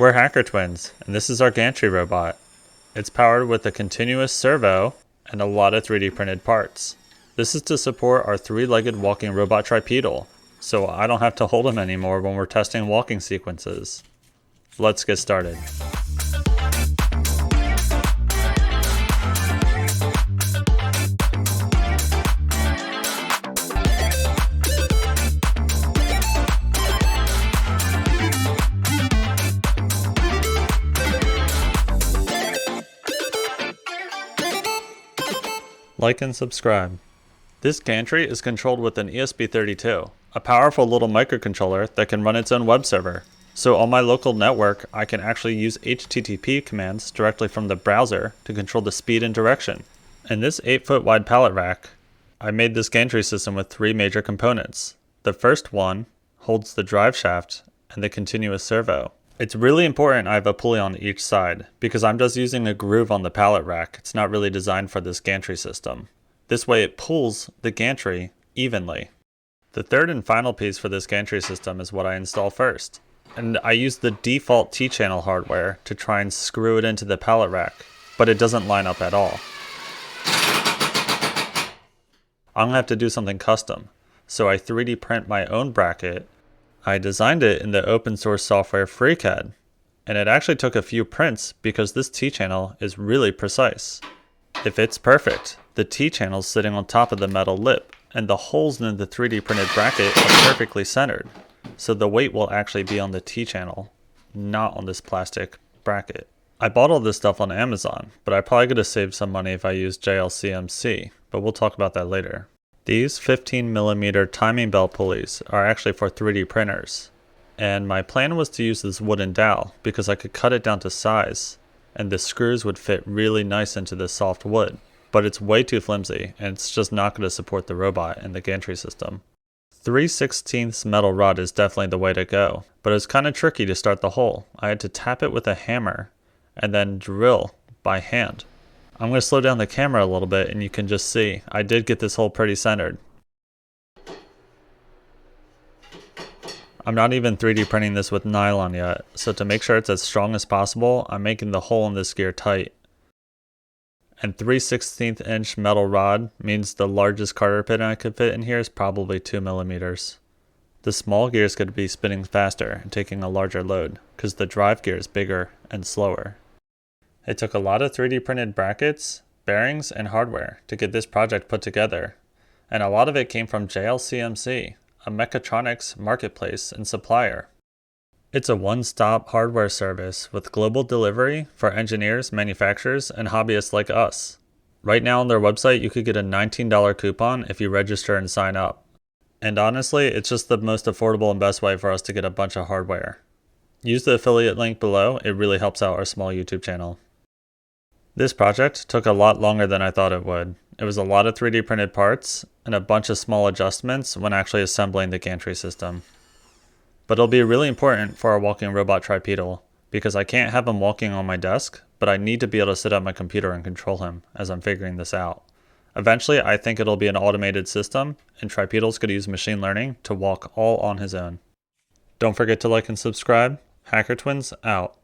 We're Hacker Twins, and this is our Gantry robot. It's powered with a continuous servo and a lot of 3D printed parts. This is to support our 3-legged walking robot tripedal, so I don't have to hold him anymore when we're testing walking sequences. Let's get started. Like and subscribe. This gantry is controlled with an ESP32, a powerful little microcontroller that can run its own web server. So on my local network, I can actually use HTTP commands directly from the browser to control the speed and direction. In this 8-foot wide pallet rack, I made this gantry system with 3 major components. The first one holds the drive shaft and the continuous servo. It's really important I have a pulley on each side, because I'm just using a groove on the pallet rack. It's not really designed for this gantry system. This way it pulls the gantry evenly. The third and final piece for this gantry system is what I install first. And I use the default T-channel hardware to try and screw it into the pallet rack, but it doesn't line up at all. I'm gonna have to do something custom. So I 3D print my own bracket. I designed it in the open source software FreeCAD, and it actually took a few prints because this T-channel is really precise. It fits perfect. The T-channel is sitting on top of the metal lip, and the holes in the 3D printed bracket are perfectly centered. So the weight will actually be on the T-channel, not on this plastic bracket. I bought all this stuff on Amazon, but I probably could have saved some money if I used JLCMC, but we'll talk about that later. These 15mm timing belt pulleys are actually for 3D printers, and my plan was to use this wooden dowel because I could cut it down to size and the screws would fit really nice into the soft wood, but it's way too flimsy and it's just not going to support the robot and the gantry system. 3/16 metal rod is definitely the way to go, but it's kind of tricky to start the hole. I had to tap it with a hammer and then drill by hand. I'm going to slow down the camera a little bit and you can just see I did get this hole pretty centered. I'm not even 3D printing this with nylon yet, so to make sure it's as strong as possible, I'm making the hole in this gear tight. And 3/16 inch metal rod means the largest carter pin I could fit in here is probably 2mm. The small gear is going to be spinning faster and taking a larger load, because the drive gear is bigger and slower. It took a lot of 3D printed brackets, bearings, and hardware to get this project put together, and a lot of it came from JLCMC, a mechatronics marketplace and supplier. It's a one-stop hardware service with global delivery for engineers, manufacturers, and hobbyists like us. Right now on their website, you could get a $19 coupon if you register and sign up. And honestly, it's just the most affordable and best way for us to get a bunch of hardware. Use the affiliate link below, it really helps out our small YouTube channel. This project took a lot longer than I thought it would. It was a lot of 3D printed parts and a bunch of small adjustments when actually assembling the gantry system. But it'll be really important for our walking robot tripedal, because I can't have him walking on my desk, but I need to be able to sit at my computer and control him as I'm figuring this out. Eventually, I think it'll be an automated system, and tripedals could use machine learning to walk all on his own. Don't forget to like and subscribe. Hacker Twins out.